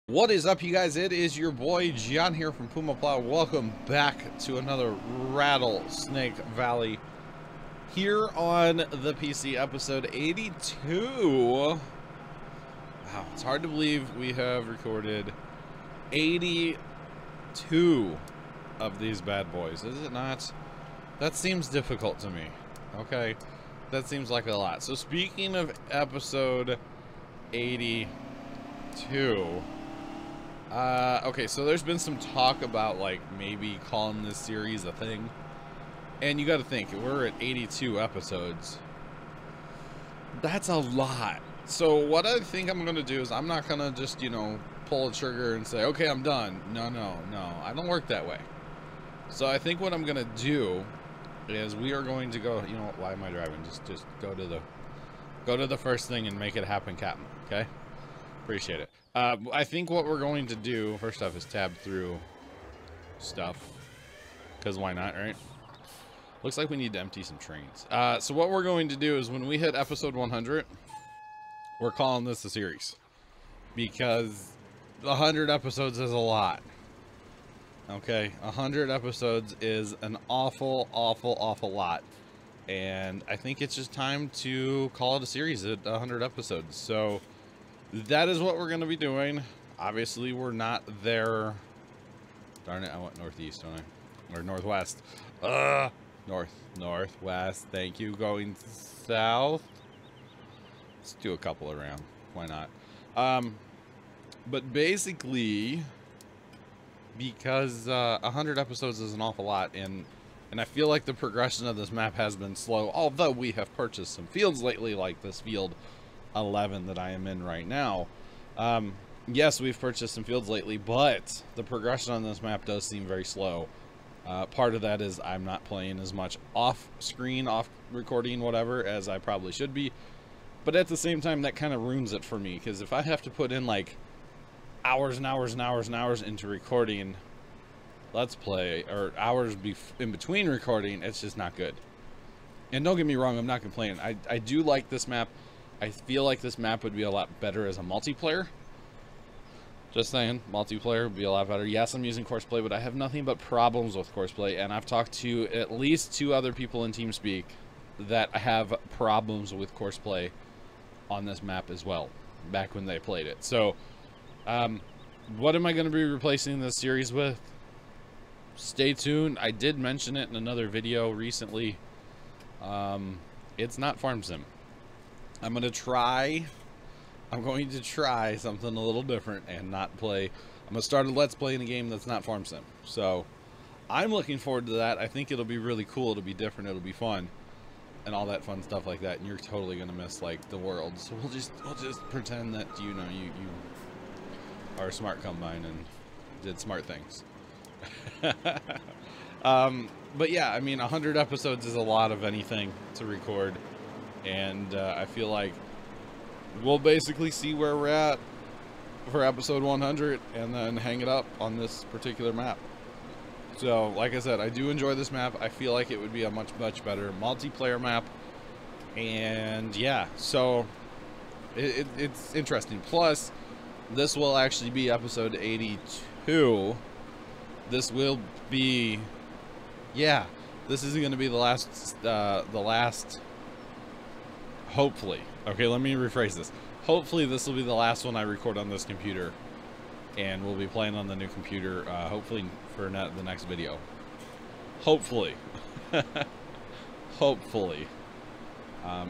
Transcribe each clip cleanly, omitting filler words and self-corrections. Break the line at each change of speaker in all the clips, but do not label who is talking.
What is up, you guys? It is your boy John here from PumaPlow. Welcome back to another Rattlesnake Valley here on the PC, episode 82. Wow, it's hard to believe we have recorded 82 of these bad boys, is it not? That seems difficult to me. Okay, that seems like a lot. So speaking of episode 82, okay, so there's been some talk about like maybe calling this series a thing, and you got to think, we're at 82 episodes. That's a lot. So what I think I'm gonna do is I'm not gonna just, you know, pull a trigger and say, okay, I'm done. No, I don't work that way. So I think what I'm gonna do is we are going to go, you know, why am I driving? Just go to the first thing and make it happen, Captain. Okay, appreciate it. I think what we're going to do first off is tab through stuff, because why not, right? Looks like we need to empty some trains. So what we're going to do is when we hit episode 100, we're calling this a series, because 100 episodes is a lot. Okay, 100 episodes is an awful lot, and I think it's just time to call it a series at 100 episodes. So that is what we're going to be doing. Obviously, we're not there. Darn it, I went northeast, don't I? Or northwest. Northwest. Thank you. Going south. Let's do a couple around. Why not? But basically, because 100 episodes is an awful lot, and I feel like the progression of this map has been slow, although we have purchased some fields lately, like this field 11 that I am in right now. Yes, we've purchased some fields lately, but the progression on this map does seem very slow. Part of that is I'm not playing as much off screen, off recording, whatever, as I probably should be. But at the same time, that kind of ruins it for me, because if I have to put in like hours and hours and hours and hours into recording Let's Play, or hours in between recording, it's just not good. And don't get me wrong, I'm not complaining. I do like this map. I feel like this map would be a lot better as a multiplayer. Just saying, multiplayer would be a lot better. Yes, I'm using Courseplay, but I have nothing but problems with Courseplay, and I've talked to at least 2 other people in TeamSpeak that have problems with Courseplay on this map as well, back when they played it. So, what am I going to be replacing this series with? Stay tuned. I did mention it in another video recently. It's not Farm Sim. I'm going to try something a little different and not play. I'm going to start a Let's Play in a game that's not Farm Sim. So I'm looking forward to that. I think it'll be really cool. It'll be different. It'll be fun and all that fun stuff like that. And you're totally going to miss like the world. So we'll just pretend that, you know, you are a smart combine and did smart things. But yeah, I mean, 100 episodes is a lot of anything to record. And I feel like we'll basically see where we're at for episode 100 and then hang it up on this particular map. So, like I said, I do enjoy this map. I feel like it would be a much better multiplayer map. And yeah, so it's interesting. Plus, this will actually be episode 82. This will be, yeah, this isn't going to be the last, hopefully. Okay, let me rephrase this. Hopefully this will be the last one I record on this computer, and we'll be playing on the new computer, hopefully for the next video. Hopefully. Hopefully.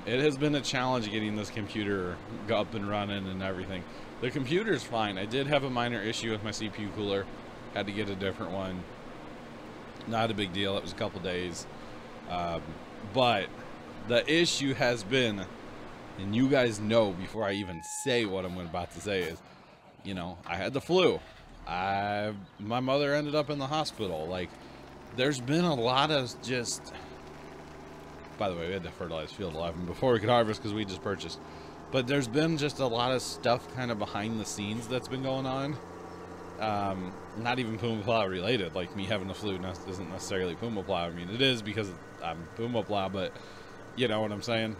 It has been a challenge getting this computer up and running and everything. The computer's fine. I did have a minor issue with my CPU cooler. Had to get a different one. Not a big deal. It was a couple days. But the issue has been, and you guys know before I even say what I'm about to say, is, you know, I had the flu. My mother ended up in the hospital. Like, there's been a lot of just... By the way, we had to fertilize field 11 before we could harvest because we just purchased. But there's been just a lot of stuff kind of behind the scenes that's been going on. Not even PumaPlow related. Like, me having the flu isn't necessarily PumaPlow. I mean, it is because I'm PumaPlow, but you know what I'm saying?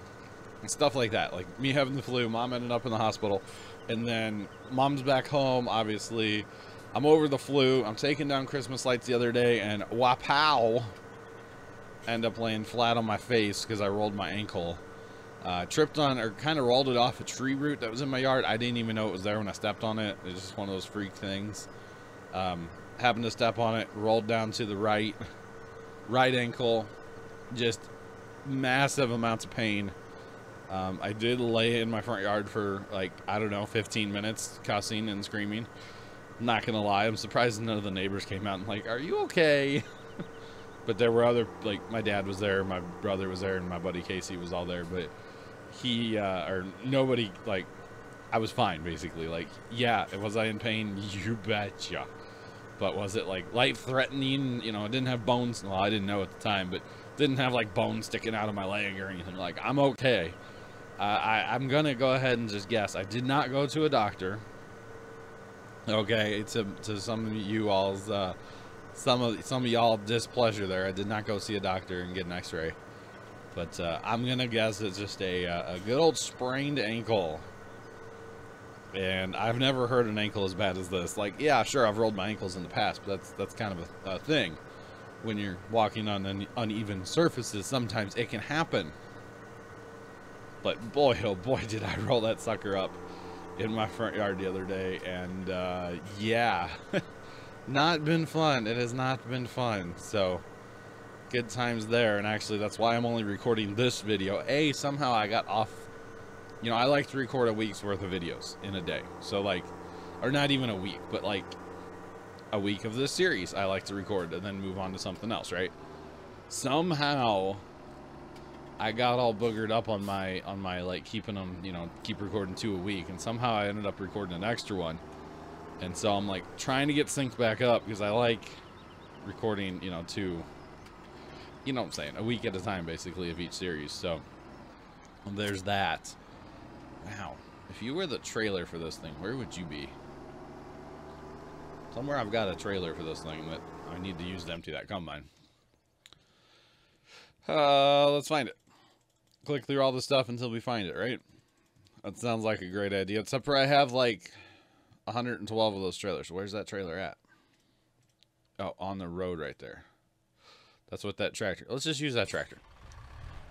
And stuff like that. Like, me having the flu, Mom ended up in the hospital. And then mom's back home, obviously. I'm over the flu. I'm taking down Christmas lights the other day, and wapow, end up laying flat on my face because I rolled my ankle. Tripped on, or kind of rolled it off a tree root that was in my yard. I didn't even know it was there when I stepped on it. It's just one of those freak things. Happened to step on it, rolled down to the right ankle, just massive amounts of pain. I did lay in my front yard for, like, I don't know, 15 minutes, cussing and screaming. Not gonna lie, I'm surprised none of the neighbors came out and like, are you okay? But there were other, like, my dad was there, my brother was there, and my buddy Casey was all there, but he, or nobody, like, I was fine, basically. Like, yeah, was I in pain? You betcha. But was it, like, life-threatening? You know, it didn't have bones. Well, I didn't know at the time, but didn't have, like, bones sticking out of my leg or anything. Like, I'm okay. I'm gonna go ahead and just guess. I did not go to a doctor. Okay, to some of you all's, some of y'all displeasure there. I did not go see a doctor and get an x-ray. But, I'm gonna guess it's just a good old sprained ankle. And I've never heard an ankle as bad as this. Like, yeah, sure, I've rolled my ankles in the past, but that's kind of a thing. When you're walking on uneven surfaces, sometimes it can happen. But boy, oh boy, did I roll that sucker up in my front yard the other day. And, yeah, not been fun. It has not been fun. So, good times there. And actually, that's why I'm only recording this video. Somehow I got off. You know, I like to record a week's worth of videos in a day. So, like, or not even a week, but like a week of this series I like to record and then move on to something else, right? Somehow I got all boogered up on my like keeping them, you know, keep recording 2 a week, and somehow I ended up recording an extra one. And so I'm like trying to get synced back up because I like recording, you know, 2, you know what I'm saying, a week at a time basically of each series. So there's that. Wow, if you were the trailer for this thing, where would you be? Somewhere I've got a trailer for this thing that I need to use to empty that combine. Let's find it. Click through all the stuff until we find it, right? That sounds like a great idea. Except for I have like 112 of those trailers. Where's that trailer at? Oh, on the road right there. That's what that tractor. Let's just use that tractor.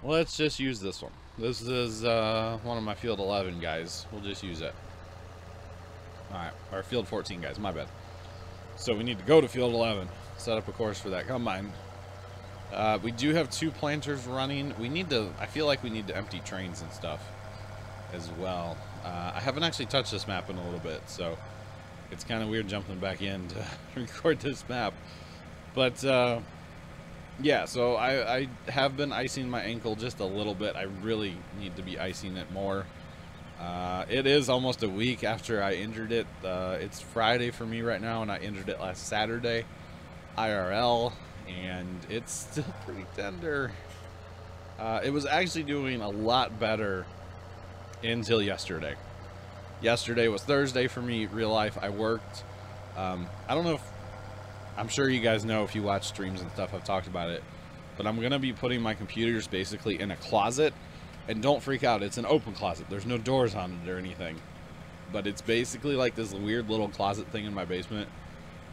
Let's just use this one. This is one of my Field 11 guys. We'll just use it. Alright, our Field 14 guys, my bad. So we need to go to Field 11. Set up a course for that combine. We do have 2 planters running. We need to, I feel like we need to empty trains and stuff as well. I haven't actually touched this map in a little bit, so it's kind of weird jumping back in to record this map. But, yeah, so I have been icing my ankle just a little bit. I really need to be icing it more. It is almost a week after I injured it. It's Friday for me right now, and I injured it last Saturday, IRL, and it's still pretty tender. It was actually doing a lot better until yesterday. Yesterday was Thursday for me, real life. I worked. I don't know if, I'm sure you guys know if you watch streams and stuff, I've talked about it, but I'm going to be putting my computers basically in a closet. And don't freak out, it's an open closet. There's no doors on it or anything. But it's basically like this weird little closet thing in my basement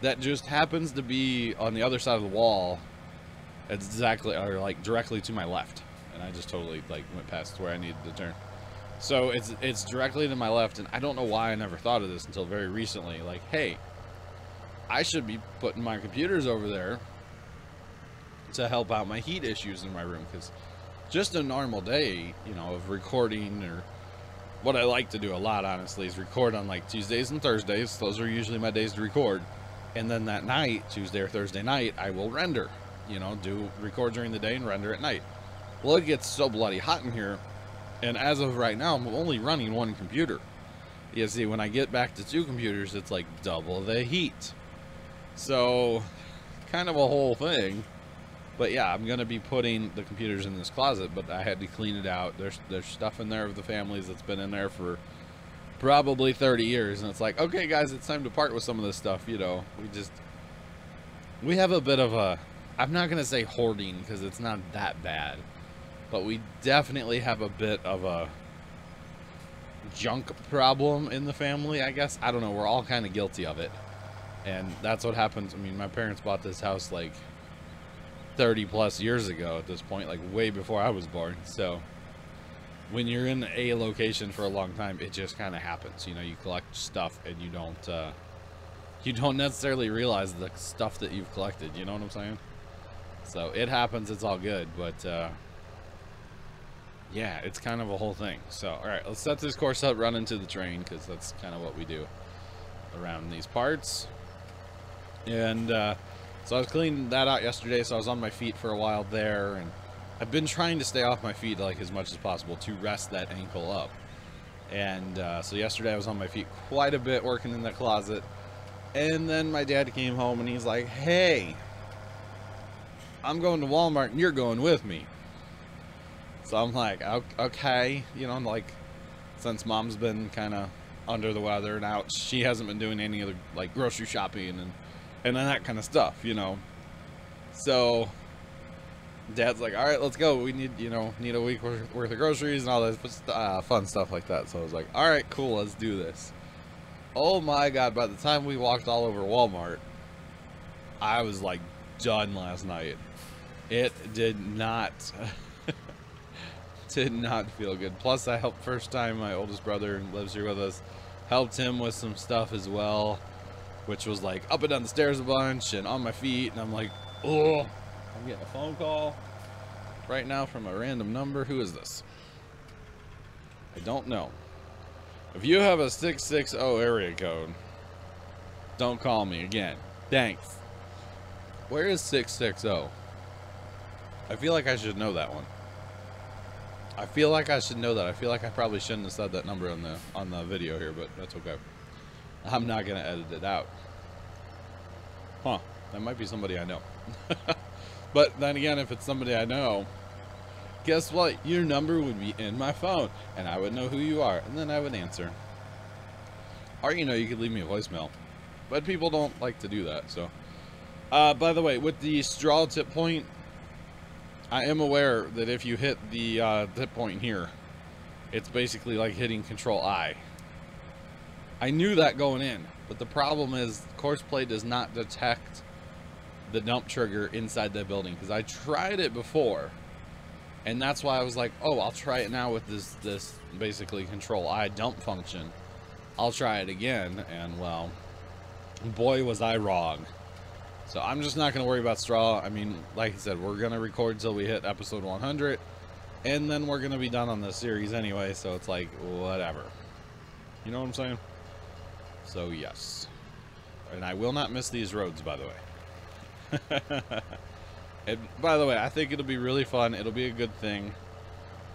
that just happens to be on the other side of the wall, exactly, or like directly to my left. And I just totally like went past where I needed to turn. So it's directly to my left, and I don't know why I never thought of this until very recently. Like, hey, I should be putting my computers over there to help out my heat issues in my room, because just a normal day, you know, of recording, or what I like to do a lot, honestly, is record on like Tuesdays and Thursdays. Those are usually my days to record. And then that night, Tuesday or Thursday night, I will render, you know, record during the day and render at night. Well, it gets so bloody hot in here. And as of right now, I'm only running 1 computer. You see, when I get back to 2 computers, it's like double the heat. So, kind of a whole thing. But yeah, I'm going to be putting the computers in this closet, but I had to clean it out. There's stuff in there of the families that's been in there for probably 30 years. And it's like, okay, guys, it's time to part with some of this stuff. You know, we have a bit of a, I'm not going to say hoarding because it's not that bad, but we definitely have a bit of a, junk problem in the family, I guess. I don't know. We're all kind of guilty of it. And that's what happens. I mean, my parents bought this house like 30 plus years ago at this point, like way before I was born. So when you're in a location for a long time, it just kind of happens. You know, you collect stuff and you don't necessarily realize the stuff that you've collected. You know what I'm saying? So it happens. It's all good. But yeah, it's kind of a whole thing. So, all right, let's set this course up, run into the train, because that's kind of what we do around these parts. And so I was cleaning that out yesterday, so I was on my feet for a while there, and I've been trying to stay off my feet like as much as possible to rest that ankle up. And so yesterday I was on my feet quite a bit working in the closet, and then my dad came home and he's like, hey, I'm going to Walmart and you're going with me. So I'm like, okay, you know, like, since mom's been kind of under the weather and out, she hasn't been doing any other, like, grocery shopping and that kind of stuff, you know. So dad's like, all right, let's go. We need, you know, a week worth of groceries and all that fun stuff like that. So I was like, all right, cool, let's do this. Oh my God, by the time we walked all over Walmart, I was like done last night. It did not feel good. Plus I helped, first time my oldest brother lives here with us, helped him with some stuff as well, which was like up and down the stairs a bunch and on my feet, and I'm like, oh, I'm getting a phone call right now from a random number. Who is this? I don't know. If you have a 660 area code, don't call me again. Thanks. Where is 660? I feel like I should know that one. I feel like I should know that. I feel like I probably shouldn't have said that number on the video here, but that's okay. I'm not gonna edit it out. Huh, that might be somebody I know. But then again, if it's somebody I know, guess what? Your number would be in my phone, and I would know who you are, and then I would answer. Or, you know, you could leave me a voicemail. But people don't like to do that, so. By the way, with the straw tip point, I am aware that if you hit the tip point here, it's basically like hitting Control I. I knew that going in, but the problem is course play does not detect the dump trigger inside that building, because I tried it before, and that's why I was like, oh, I'll try it now with this basically Control I dump function. I'll try it again, and well, boy was I wrong. So I'm just not going to worry about straw. I mean, like I said, we're going to record till we hit episode 100, and then we're going to be done on this series anyway, so it's like, whatever. You know what I'm saying? So, yes. And I will not miss these roads, by the way. And by the way, I think it'll be really fun. It'll be a good thing.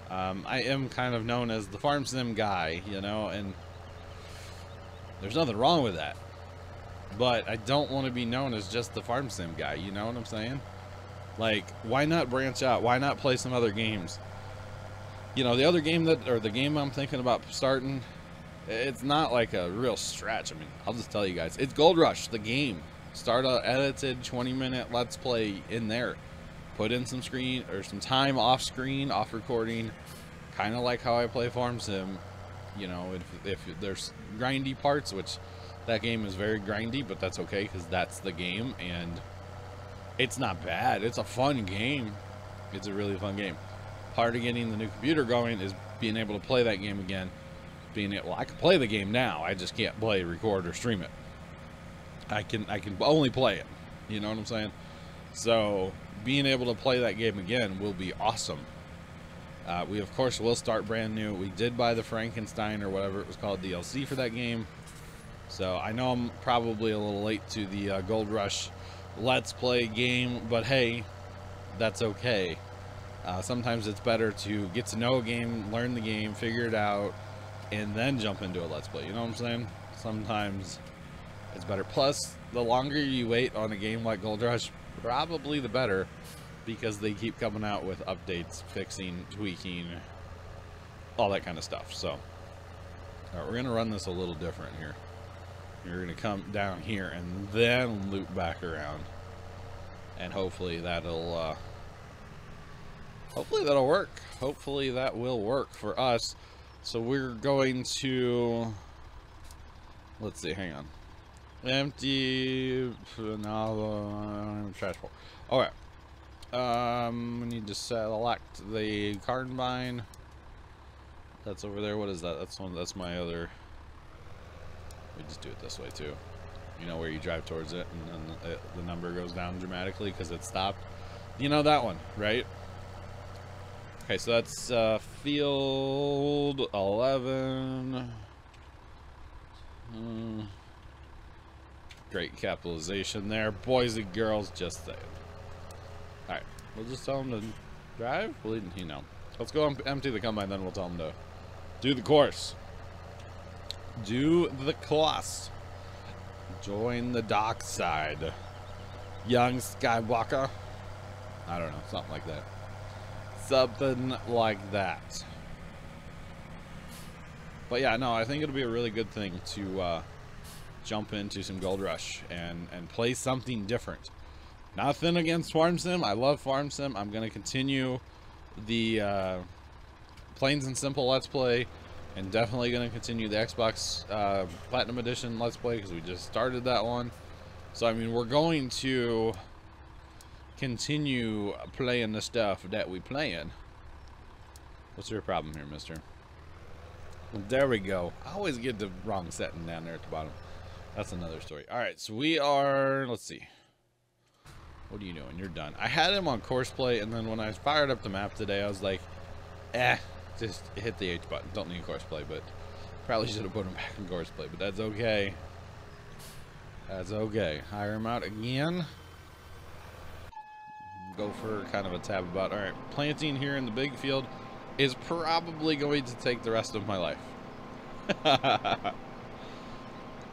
I am kind of known as the farm sim guy, you know, and there's nothing wrong with that. But I don't want to be known as just the farm sim guy, you know what I'm saying? Like, why not branch out? Why not play some other games? You know, the other game the game I'm thinking about starting, it's not like a real stretch. I mean, I'll just tell you guys, it's Gold Rush, the game. Start a edited 20-minute let's play in there. Put in some screen or some time off screen, off recording, kind of like how I play farm sim. You know, if there's grindy parts, which that game is very grindy, but that's okay because that's the game, and it's not bad. It's a fun game. It's a really fun game. Part of getting the new computer going is being able to play that game again. Well, I can play the game now. I just can't play, record, or stream it. I can only play it. You know what I'm saying? So being able to play that game again will be awesome. We of course will start brand new. We did buy the Frankenstein or whatever it was called DLC for that game. So I know I'm probably a little late to the Gold Rush Let's Play game, but hey, that's okay. Sometimes it's better to get to know a game, learn the game, figure it out, and then jump into a Let's Play. You know what I'm saying? Sometimes it's better. Plus, the longer you wait on a game like Gold Rush, probably the better, because they keep coming out with updates, fixing, tweaking, all that kind of stuff. So, all right, we're going to run this a little different here. You're going to come down here and then loop back around, and hopefully that'll work. Hopefully that will work for us. So we're going to, let's see, hang on. Empty, no, trash full. Okay. We need to select the carbine. That's over there. What is that? That's my other. We just do it this way too. You know, where you drive towards it and then the number goes down dramatically because it stopped. You know that one, right? Okay, so that's field 11. Great capitalization there. Boys and girls, just saying. Alright, we'll just tell them to drive. You know. Let's go empty the combine, then we'll tell them to do the course. Do the course. Join the dark side. Young Skywalker. I don't know, something like that. Something like that. But yeah, no, I think it'll be a really good thing to jump into some Gold Rush and play something different. Nothing against Farm Sim. I love Farm Sim. I'm going to continue the Plains and Simple Let's Play. And definitely going to continue the Xbox Platinum Edition Let's Play because we just started that one. So, I mean, we're going to continue playing the stuff that we playing. What's your problem here, mister? There we go. I always get the wrong setting down there at the bottom. That's another story. Alright, so we are... Let's see. What are you doing? You're done. I had him on course play, and then when I fired up the map today, I was like, just hit the H button. Don't need course play, but probably should have put him back in course play, but that's okay. That's okay. Hire him out again. Go for kind of a tab about. Alright, planting here in the big field is probably going to take the rest of my life.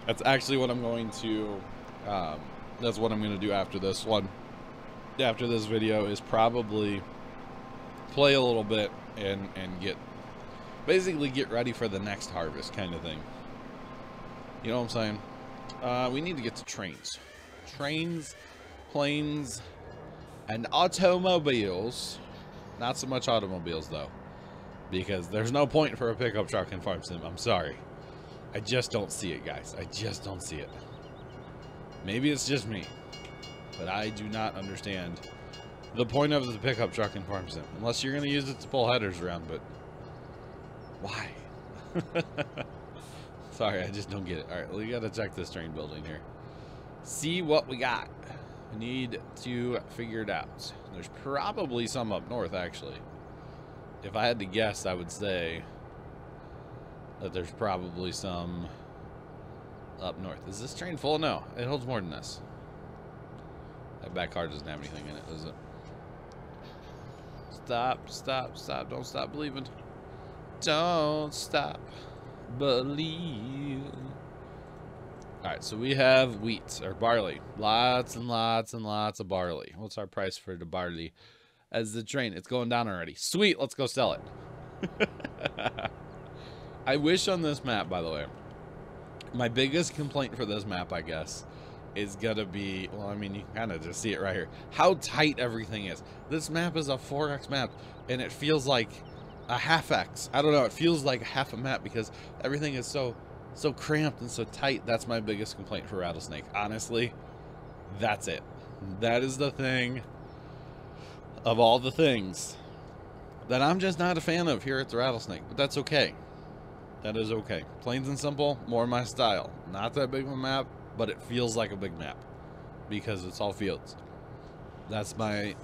That's actually what I'm going to, that's what I'm going to do after this one. After this video is probably play a little bit and basically get ready for the next harvest kind of thing. You know what I'm saying? We need to get to trains. Trains, planes, and automobiles. Not so much automobiles though, because there's no point for a pickup truck in Farm Sim. I'm sorry. I just don't see it, guys. I just don't see it. Maybe it's just me, but I do not understand the point of the pickup truck in Farm Sim. Unless you're going to use it to pull headers around, but why? Sorry, I just don't get it. Alright, we got to check this train building here. See what we got. We need to figure it out. There's probably some up north, actually. If I had to guess, I would say that there's probably some up north. Is this train full? No, it holds more than this. That back car doesn't have anything in it, does it? Stop, stop, stop. Don't stop believing. Don't stop believe. Alright, so we have wheat, or barley. Lots and lots and lots of barley. What's our price for the barley? As the train, it's going down already. Sweet, let's go sell it. I wish on this map, by the way, my biggest complaint for this map, I guess, is gonna be, well, I mean, you can kind of just see it right here, how tight everything is. This map is a 4x map, and it feels like a half X. I don't know, it feels like half a map because everything is so cramped and so tight. That's my biggest complaint for Rattlesnake. Honestly, that's it. That is the thing of all the things that I'm just not a fan of here at the Rattlesnake, but that's okay. That is okay. Plains and simple, more my style. Not that big of a map, but it feels like a big map because it's all fields. That's my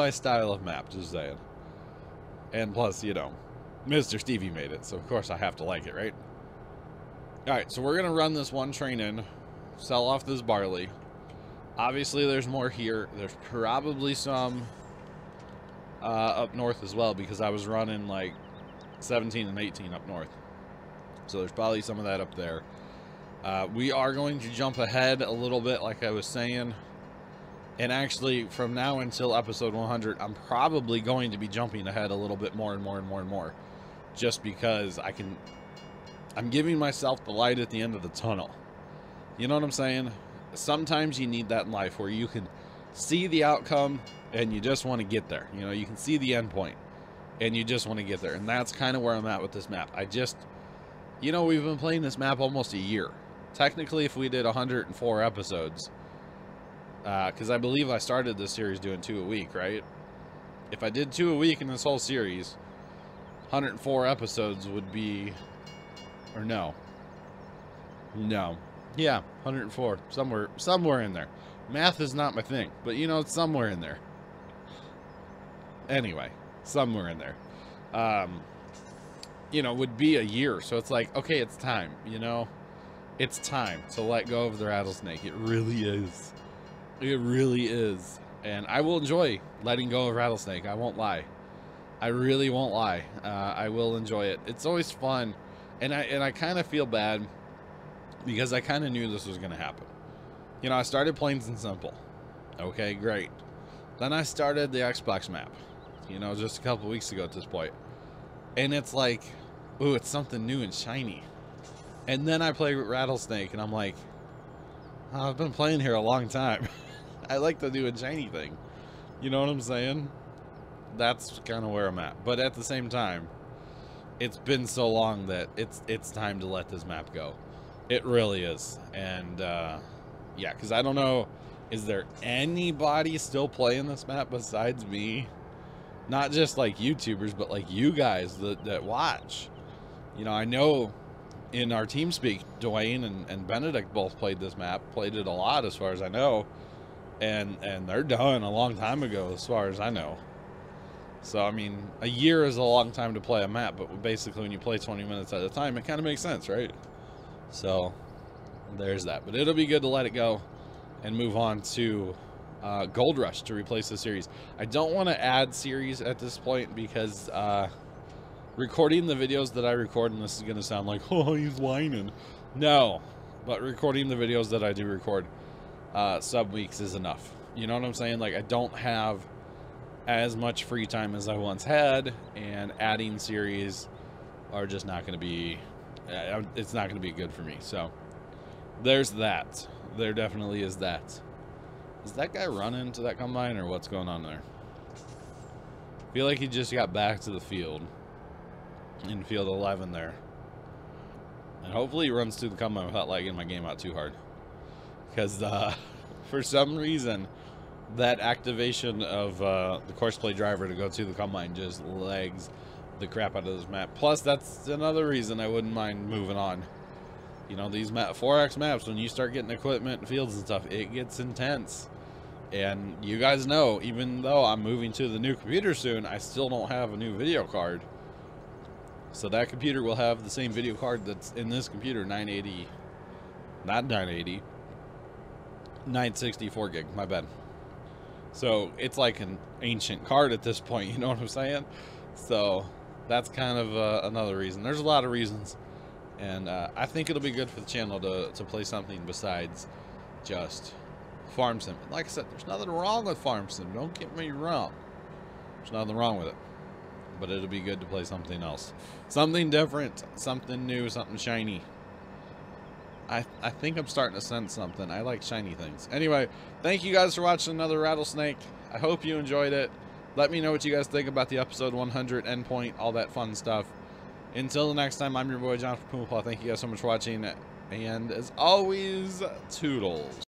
style of map, just saying. And plus, you know, Mr. Stevie made it, so of course I have to like it, right? Alright, so we're gonna run this one train in, sell off this barley. Obviously there's more here. There's probably some up north as well, because I was running like 17 and 18 up north. So there's probably some of that up there. We are going to jump ahead a little bit, like I was saying. And actually, from now until episode 100, I'm probably going to be jumping ahead a little bit more and more and more and more. Just because I'm giving myself the light at the end of the tunnel. You know what I'm saying? Sometimes you need that in life where you can see the outcome and you just want to get there. You know, you can see the end point. and you just want to get there. And that's kind of where I'm at with this map. I just, you know, we've been playing this map almost a year. Technically, if we did 104 episodes, because I believe I started this series doing 2 a week, right? If I did 2 a week in this whole series, 104 episodes would be, or no. Yeah, 104, somewhere in there. Math is not my thing, but you know, it's somewhere in there. Anyway, somewhere in there. You know, would be a year. So it's like, okay, it's time, you know? It's time to let go of the rattlesnake. It really is. It really is. And I will enjoy letting go of rattlesnake. I won't lie. I really won't lie. I will enjoy it. It's always fun. And I kind of feel bad because I kind of knew this was going to happen. You know, I started plain and simple. Okay, great. Then I started the Xbox map, you know, just a couple weeks ago at this point. And it's like, ooh, it's something new and shiny. And then I play with Rattlesnake, and I'm like, oh, I've been playing here a long time. I like the new and shiny thing. You know what I'm saying? That's kind of where I'm at. But at the same time, it's been so long that it's time to let this map go. It really is. And, yeah, because I don't know, is there anybody still playing this map besides me? Not just like YouTubers, but like you guys that watch. You know, I know in our TeamSpeak, Dwayne and Benedict both played this map, played it a lot as far as I know. And they're done a long time ago as far as I know. So, I mean, a year is a long time to play a map, but basically when you play 20 minutes at a time, it kind of makes sense, right? So, there's that. But it'll be good to let it go and move on to Gold Rush to replace the series. I don't want to add series at this point because recording the videos that I record, and this is going to sound like, oh, he's whining. No, but recording the videos that I do record sub weeks is enough. You know what I'm saying? Like, I don't have as much free time as I once had, and adding series are just not going to be, it's not going to be good for me. So there's that. There definitely is that. Is that guy running to that combine, or what's going on there? I feel like he just got back to the field in field 11 there, and hopefully he runs through the combine without lagging my game out too hard, because for some reason that activation of the courseplay driver to go to the combine just lags the crap out of this map. Plus, that's another reason I wouldn't mind moving on. You know, these 4X maps, when you start getting equipment and fields and stuff, it gets intense. And you guys know, even though I'm moving to the new computer soon, I still don't have a new video card. So that computer will have the same video card that's in this computer, 980, not 980, 964 gig, my bad. So it's like an ancient card at this point, you know what I'm saying? So that's kind of another reason. There's a lot of reasons. And I think it'll be good for the channel to play something besides just Farm Sim. Like I said, there's nothing wrong with Farm Sim. Don't get me wrong. There's nothing wrong with it. But it'll be good to play something else. Something different. Something new. Something shiny. I think I'm starting to sense something. I like shiny things. Anyway, thank you guys for watching another Rattlesnake. I hope you enjoyed it. Let me know what you guys think about the episode 100 endpoint, all that fun stuff. Until the next time, I'm your boy John from PumaPlow. Thank you guys so much for watching. And as always, toodles.